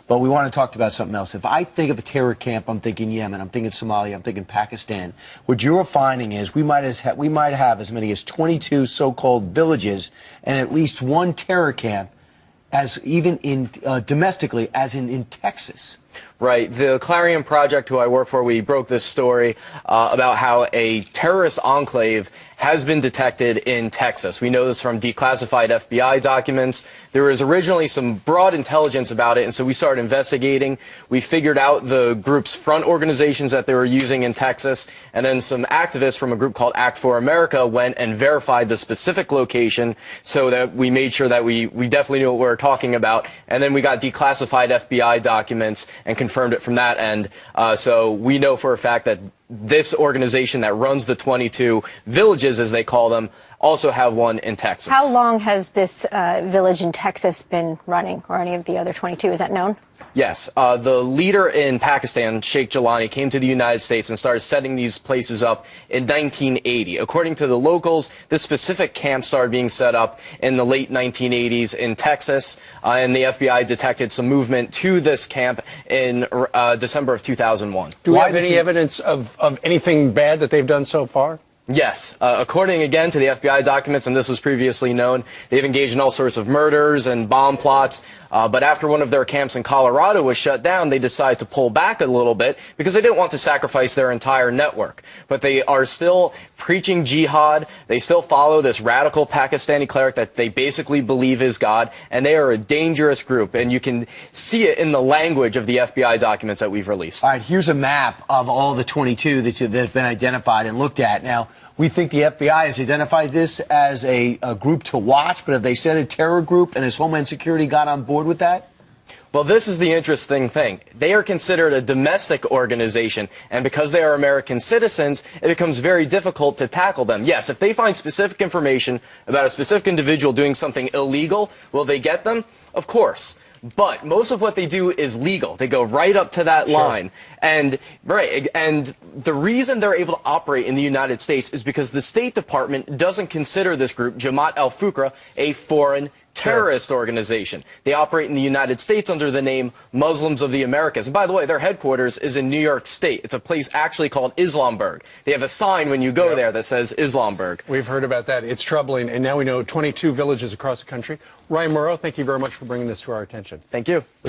But we want to talk about something else. If I think of a terror camp, I'm thinking Yemen, I'm thinking Somalia, I'm thinking Pakistan. What you're finding is we might have as many as 22 so-called villages and at least one terror camp, as even in domestically, as in Texas. Right. The Clarion Project, who I work for, we broke this story about how a terrorist enclave has been detected in Texas. We know this from declassified FBI documents. There was originally some broad intelligence about it, and so we started investigating. We figured out the group's front organizations that they were using in Texas, and then some activists from a group called Act for America went and verified the specific location so that we made sure that we definitely knew what we were talking about, and then we got declassified FBI documents and confirmed it from that end. So we know for a fact that this organization that runs the 22 villages, as they call them, also have one in Texas. How long has this village in Texas been running, or any of the other 22? Is that known? Yes. The leader in Pakistan, Sheikh Jalani, came to the United States and started setting these places up in 1980. According to the locals, this specific camp started being set up in the late 1980s in Texas, and the FBI detected some movement to this camp in December of 2001. Do we have any evidence of anything bad that they've done so far? Yes. According, again, to the FBI documents, and this was previously known, they've engaged in all sorts of murders and bomb plots. But after one of their camps in Colorado was shut down, they decided to pull back a little bit because they didn't want to sacrifice their entire network. But they are still preaching jihad. They still follow this radical Pakistani cleric that they basically believe is God, and they are a dangerous group. And you can see it in the language of the FBI documents that we've released. All right, here's a map of all the 22 that have been identified and looked at. Now, we think the FBI has identified this as a group to watch, but have they said a terror group, and has Homeland Security got on board with that? Well, this is the interesting thing. They are considered a domestic organization, and because they are American citizens, it becomes very difficult to tackle them. Yes, if they find specific information about a specific individual doing something illegal, will they get them? Of course. But most of what they do is legal. They go right up to that line. And the reason they're able to operate in the United States is because the State Department doesn't consider this group, Jamaat al-Fuqra, a foreign terrorist organization. They operate in the United States under the name Muslims of the Americas. And by the way, their headquarters is in New York State. It's a place actually called Islamburg. They have a sign when you go there that says Islamburg. We've heard about that. It's troubling. And now we know 22 villages across the country. Ryan Morrow, thank you very much for bringing this to our attention. Thank you.